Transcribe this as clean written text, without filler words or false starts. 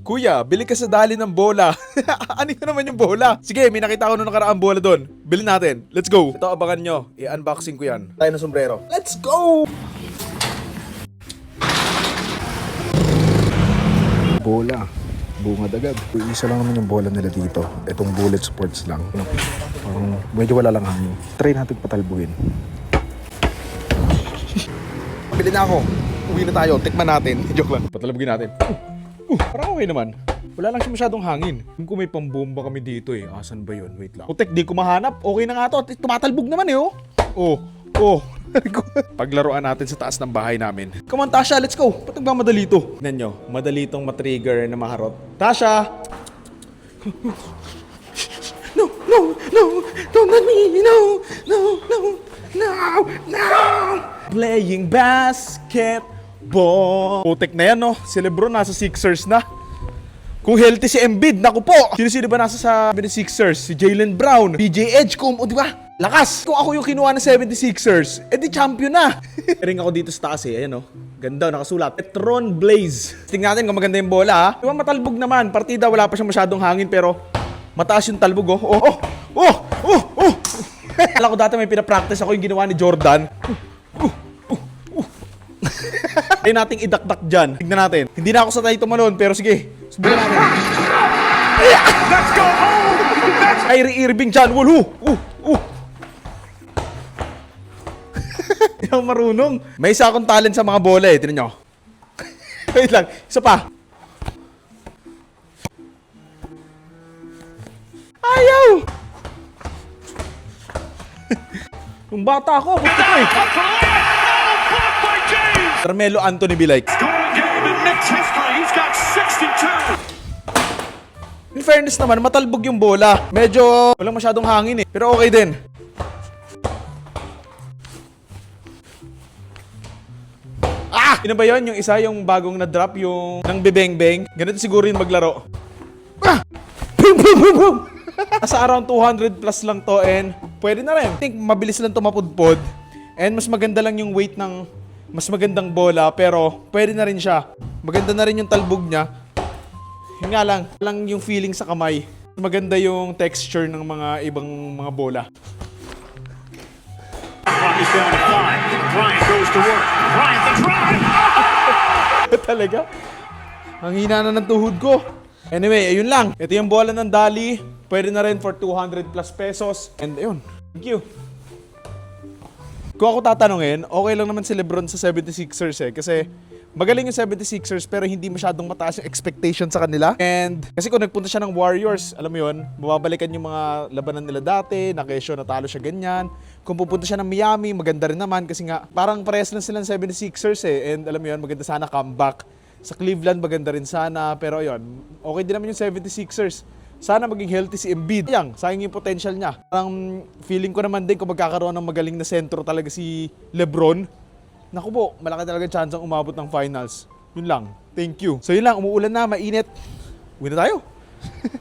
Kuya, bili ka sa dali ng bola. Ano yun naman yung bola? Sige, may nakita ko nung nakaraang bola doon. Bilhin natin. Let's go. Ito, abangan nyo. I-unboxing ko yan. Tayo ng sombrero. Let's go! Bola. Bungad agad. Isa lang naman yung bola nila dito. Itong bullet sports lang. Parang medyo wala lang hangin. Try natin patalbuhin. Bili na ako. Uwi na tayo. Tikman natin. Joke lang. Patalbugin natin. Parang okay naman. Wala lang siya masyadong hangin. Kung may pambomba kami dito eh. Asan ba yun? Wait lang. Tek, di ko mahanap. Okay na nga to. Tumatalbog naman eh oh. Oh. Paglaruan natin sa taas ng bahay namin. Come on, Tasha, let's go. Ba't nagmamadali ito? Tignan nyo, madali itong matrigger na maharot. Tasha! No! Don't let me! No! Playing basketball. Putek na yan, no? Si Lebron nasa Sixers na. Kung healthy si Embiid, naku po! Sino ba nasa sa Sixers? Si Jaylen Brown, PJ Edgecombe, o diba? Lakas! Kung ako yung kinuha ng 76ers, edi champion na! Ring ako dito sa taas eh, ayan o. Ganda, nakasulat. Petron Blaze. Tingnan natin kung maganda yung bola ha. Diba matalbog naman, partida wala pa siyang masyadong hangin pero mataas yung talbog oh. Alam ko dati may pinapractice ako yung ginawa ni Jordan. Ay nating idakdak dyan. Tignan natin. Hindi na ako sanay tumalon pero sige, subukan natin. Let's go home! Kyrie Irving dyan, Yung marunong. May isa akong talent sa mga bola eh. Tignan nyo. Wait lang. Isa pa. Ayaw! Yung bata ako. Buti ko eh. Carmelo Anthony be like. In fairness naman, matalbog yung bola. Medyo walang masyadong hangin eh. Pero okay din. Ano ba yun? Yung isa, yung bagong na-drop, yung nang bibeng-beng. Ganito siguro yung maglaro. Boom! Nasa around 200 plus lang to and pwede na rin. I think mabilis lang to mapudpod. And mas maganda lang yung weight ng mas magandang bola pero pwede na rin siya. Maganda na rin yung talbog niya. Yun nga lang yung feeling sa kamay. Maganda yung texture ng mga ibang mga bola. Is down to 5. Bryant goes to work. Bryant the drive. Talaga? Ang hina na ng tuhod ko. Anyway, ayun lang. Ito yung bola ng Dali. Pwede na rin for 200 plus pesos. And ayun. Thank you. Kung ako tatanungin, okay lang naman si Lebron sa 76ers eh. Kasi magaling yung 76ers pero hindi masyadong mataas yung expectation sa kanila. And kasi kung nagpunta siya ng Warriors, alam mo yun, mababalikan yung mga labanan nila dati, na kesyo natalo siya ganyan. Kung pupunta siya ng Miami, maganda rin naman kasi nga parang parehas lang sila ng 76ers eh. And alam mo yun, maganda sana comeback. Sa Cleveland, maganda rin sana. Pero ayun, okay din naman yung 76ers. Sana maging healthy si Embiid. Sayang yung potential niya. Parang feeling ko naman din kung magkakaroon ng magaling na sentro talaga si Lebron. Naku po, malaki talaga chance ang umabot ng finals. Yun lang. Thank you. So yun lang, umuulan na, mainit. Uwi na tayo.